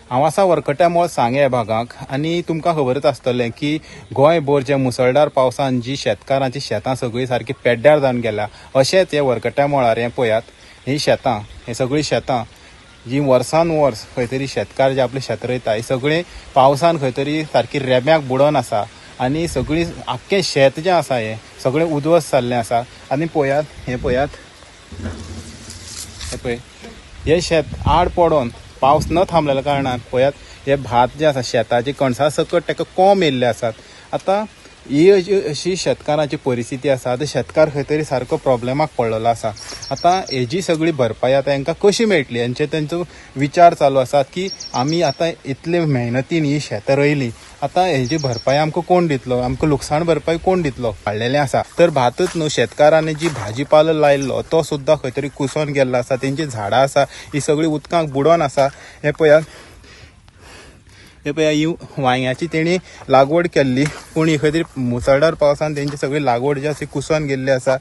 हांव आसा वरकट्या मोळ सांगे ह्या भागाक आनी तुमकां खबरच आसतलें की गोंयभर जे मुसळधार पावसान जी शेतकारांची शेतां सगळीं सारकी पेड्ड्यार जावन गेल्या अशेंच हे वरकट्या मोळार हें पळयात ही शेतां हे सगळीं शेतां जी वर्सान वर्स खंय तरी शेतकार जे आपले शेत रोयता ही सगळीं पावसान खंय तरी सारकी रेब्याक बुडोवन आसा आनी सगळीं आख्खें शेत जें आसा हें सगळें उद्ध्वस्त जाल्लें आसा आनी पळयात हें पळय हे शेत आड पडोन पावस न थांबलेल्या कारणान पळयात हे भात जे आसा शेताची कणसां सकट ताका कोंब येयल्ले आसात. आतां ही अशी शेतकारांची परिस्थिती आसा. आतां शेतकार खंय तरी सारको प्रॉब्लेमाक पडलेलो आसा. आतां हेजी सगळी भरपाई आतां हांकां कशी मेळटली तेंचो विचार चालू आसा की आमी आतां इतले मेहनतीन ही शेतां रोयली आतां हेजी भरपाई आमकां कोण दितलो, आमकां लुकसाण भरपाई कोण दितलो काडलेलें आसा. तर भातच न्हू शेतकारांनी जी भाजीपालो लायल्लो तो सुद्दां खंय तरी कुसोन गेल्लो आसा. तेंची झाडां आसा ही सगळीं उदकांत बुडोन आसा. हे पळयात ही वांयग्याची तेणी लागवड केल्ली पूण ही खंय तरी मुसळधार पावसान तेंची सगळी लागवड जी आसा ती कुसोन गेल्ली आसा.